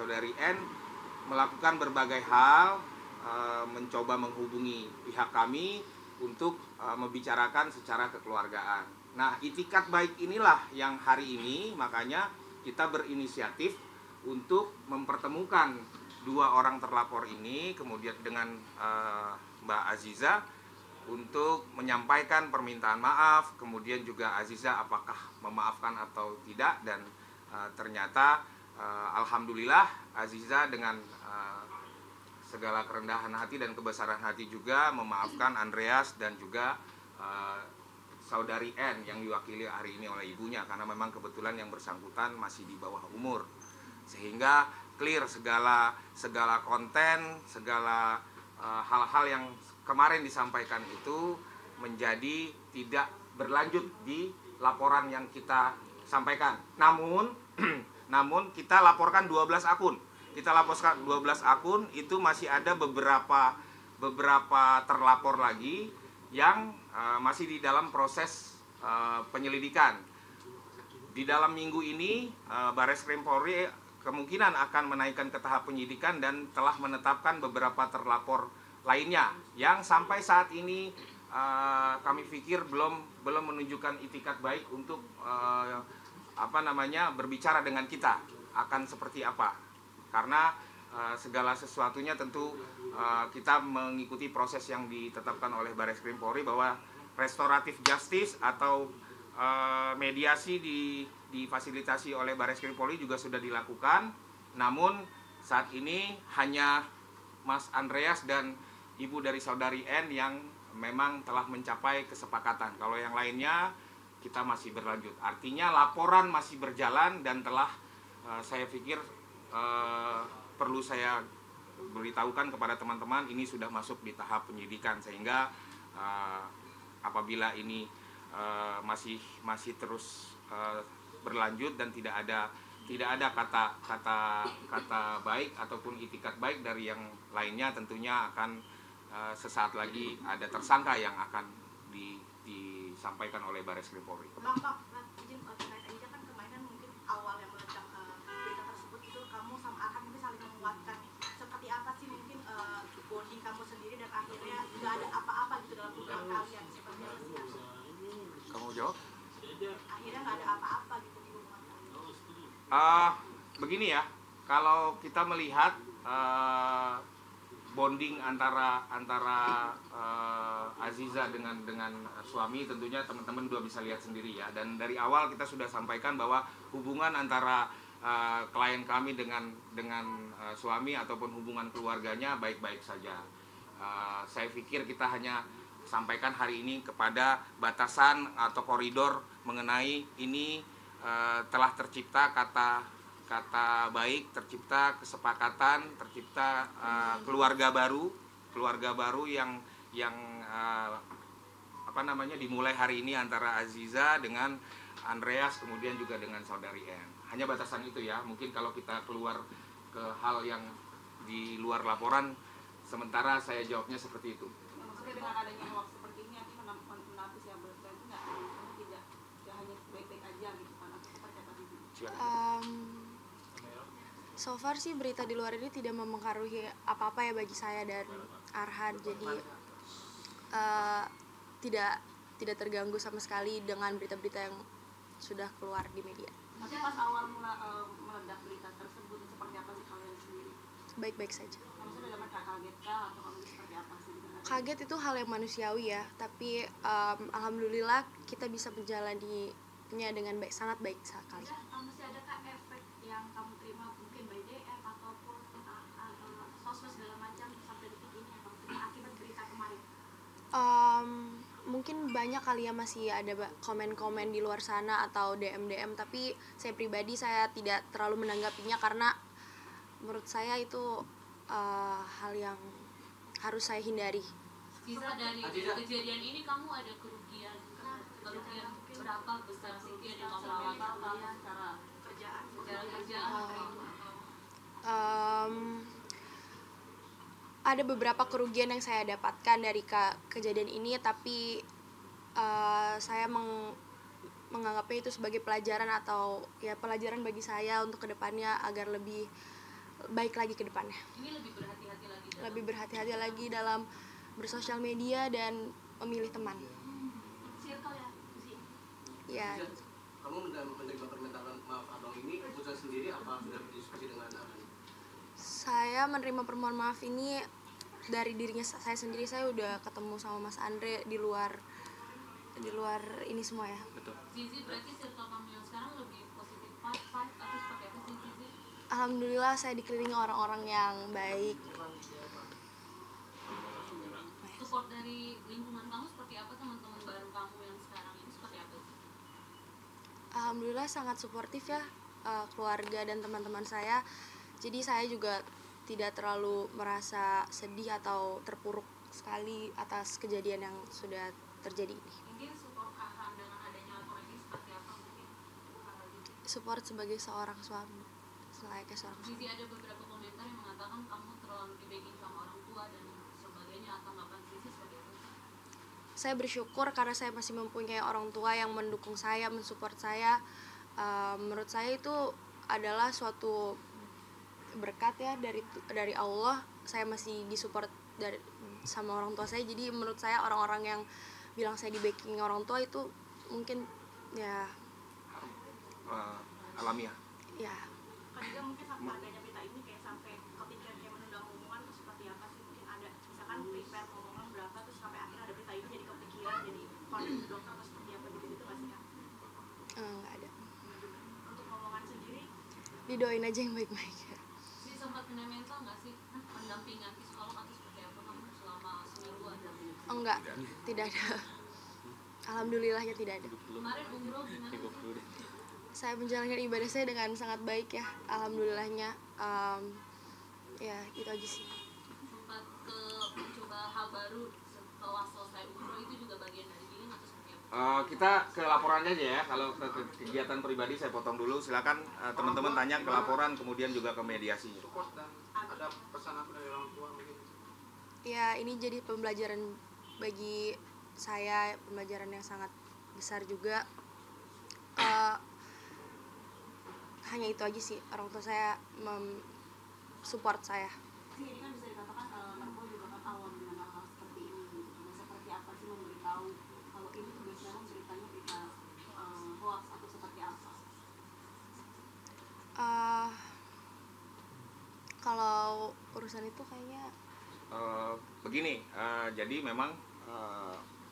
saudari N melakukan berbagai hal, mencoba menghubungi pihak kami untuk membicarakan secara kekeluargaan. Nah, itikat baik inilah yang hari ini makanya kita berinisiatif untuk mempertemukan dua orang terlapor ini kemudian dengan Mbak Aziza untuk menyampaikan permintaan maaf, kemudian juga Aziza apakah memaafkan atau tidak, dan ternyata alhamdulillah Aziza dengan segala kerendahan hati dan kebesaran hati juga memaafkan Andreas dan juga saudari N yang diwakili hari ini oleh ibunya, karena memang kebetulan yang bersangkutan masih di bawah umur, sehingga clear segala konten, segala hal-hal yang kemarin disampaikan itu menjadi tidak berlanjut di laporan yang kita sampaikan. Namun kita laporkan 12 akun. Kita laporkan 12 akun, itu masih ada beberapa terlapor lagi yang masih di dalam proses penyelidikan. Di dalam minggu ini Barreskrim Polri kemungkinan akan menaikkan ke tahap penyidikan dan telah menetapkan beberapa terlapor lainnya yang sampai saat ini kami pikir belum menunjukkan itikat baik untuk berbicara dengan kita akan seperti apa, karena segala sesuatunya tentu kita mengikuti proses yang ditetapkan oleh Barreskrim Polri bahwa restoratif justice atau mediasi difasilitasi oleh Barreskrim Polri juga sudah dilakukan. Namun saat ini hanya Mas Andreas dan ibu dari saudari N yang memang telah mencapai kesepakatan. Kalau yang lainnya kita masih berlanjut. Artinya laporan masih berjalan dan telah saya pikir perlu saya beritahukan kepada teman-teman, ini sudah masuk di tahap penyidikan, sehingga apabila ini masih terus berlanjut dan tidak ada kata baik ataupun itikat baik dari yang lainnya, tentunya akan sesaat lagi ada tersangka yang akan disampaikan oleh Barreskrim Polri. Izin terkait aja, kan kemarin mungkin awal yang meledak berita tersebut itu kamu sama Arhan mungkin saling menguatkan. Seperti apa sih mungkin bonding kamu sendiri dan akhirnya nggak ada apa-apa gitu dalam hubungan kalian? Seperti apa sih? Kamu jawab? Akhirnya nggak ada apa-apa gitu di hubungan kalian. Begini ya, kalau kita melihat bonding antara Aziza dengan suami, tentunya teman-teman juga bisa lihat sendiri ya. Dan dari awal kita sudah sampaikan bahwa hubungan antara klien kami dengan suami ataupun hubungan keluarganya baik-baik saja. Saya pikir kita hanya sampaikan hari ini kepada batasan atau koridor mengenai ini telah tercipta kata baik, tercipta kesepakatan, tercipta keluarga baru yang dimulai hari ini antara Aziza dengan Andreas, kemudian juga dengan saudari N. Hanya batasan itu ya. Mungkin kalau kita keluar ke hal yang di luar laporan, sementara saya jawabnya seperti itu. Maksudnya dengan adanya hoax seperti ini nanti menapis ya, berarti tidak hanya baik-baik aja gitu kan? Seperti apa sih? So far sih berita di luar ini tidak mempengaruhi apa-apa ya bagi saya dan Arhan, jadi tidak terganggu sama sekali dengan berita-berita yang sudah keluar di media. Maksudnya pas awal meledak berita tersebut seperti apa sih kalian sendiri? Baik-baik saja. Maksudnya dalam kaget kah atau seperti apa sih? Kaget itu hal yang manusiawi ya, tapi alhamdulillah kita bisa menjalaninya dengan baik, sangat baik sekali. Masih adakah efek yang kamu terima mungkin by DM ataupun sosmed segala macam sampai detik ini akibat berita kemarin? Mungkin banyak kali ya masih ada komen-komen di luar sana atau DM, tapi saya pribadi saya tidak terlalu menanggapinya karena menurut saya itu hal yang harus saya hindari. Bisa dari kejadian ini kamu ada kerugian berapa besar mungkin yang kamu alami secara kerjaan ada beberapa kerugian yang saya dapatkan dari kejadian ini, tapi saya menganggapnya itu sebagai pelajaran atau ya pelajaran bagi saya untuk kedepannya agar lebih baik lagi ke depannya. Ini lebih berhati-hati lagi dalam Lebih berhati-hati lagi dalam bersosial media dan memilih teman. circle ya sih. Ya, Kamu menerima permintaan maaf abang ini keputusan sendiri apa sudah berdiskusi dengan abang? saya menerima permohonan maaf ini dari dirinya saya sendiri. Saya udah ketemu sama Mas Andre di luar ini semua ya. Betul. Zizi, berarti circle kamu yang sekarang lebih positif vibe atau seperti apa sih Zizi? Alhamdulillah saya dikelilingi orang-orang yang baik. Support dari lingkungan kamu seperti apa, teman-teman baru kamu yang sekarang ini seperti apa sih? Alhamdulillah sangat suportif ya, keluarga dan teman-teman saya. Jadi saya juga tidak terlalu merasa sedih atau terpuruk sekali atas kejadian yang sudah terjadi ini. Mungkin support Kahram dengan adanya laporan ini seperti apa mungkin? Support sebagai seorang suami, selayaknya seorang suami. Zizi, ada beberapa komentar yang mengatakan kamu terlalu di-backing sama orang tua dan sebagainya, atau tanggapan Zizi seperti apa? Saya bersyukur karena saya masih mempunyai orang tua yang mendukung saya, mensupport saya. Menurut saya itu adalah suatu berkat ya dari Allah. Saya masih disupport sama orang tua saya. Jadi menurut saya orang-orang yang bilang saya di backing orang tua itu mungkin ya Alamiah. ya Kan juga mungkin sampai adanya berita ini kayak sampai kepikiran kayak menunda omongan terus seperti apa sih, mungkin ada misalkan prepare omongan berapa terus sampai akhirnya ada berita ini jadi kepikiran jadi konflik dokter atau seperti apa gitu nggak sih Kak? nggak ada. Untuk omongan sendiri Didoain aja yang baik-baik ya. Zizi sempat kena mental nggak sih? Pendampingan psikolog atau seperti apa kamu selama seminggu ada? Enggak, tidak ada. Alhamdulillah ya tidak ada. Kemarin umroh gimana sih? Saya menjalankan ibadah saya dengan sangat baik ya, alhamdulillahnya. Ya itu aja sih. Sempat mencoba hal baru setelah selesai umroh, itu juga bagian dari healing atau seperti apa? Kita ke laporannya aja ya. Kalau ke kegiatan pribadi saya potong dulu. Silakan teman-teman tanya ke laporan, kemudian juga ke mediasinya. Support dan ada pesan apa dari orang tua mungkin? Ya ini jadi pembelajaran bagi saya, pembelajaran yang sangat besar juga. Hanya itu aja sih, orang tua saya support saya. Ini kan bisa dikatakan Marco juga kan awam dengan hal-hal seperti ini gitu. Nah, seperti apa sih memberitahu kalau ini tugas memang ceritanya kita hoax atau seperti apa? Kalau urusan itu kayaknya Begini, jadi memang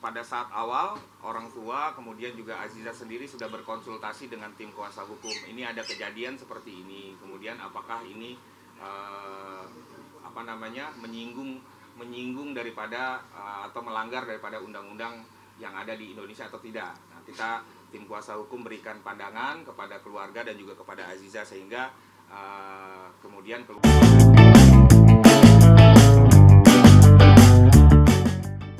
pada saat awal orang tua kemudian juga Aziza sendiri sudah berkonsultasi dengan tim kuasa hukum. Ini ada kejadian seperti ini, kemudian apakah ini menyinggung daripada atau melanggar daripada undang-undang yang ada di Indonesia atau tidak. Nah, kita tim kuasa hukum berikan pandangan kepada keluarga dan juga kepada Aziza sehingga kemudian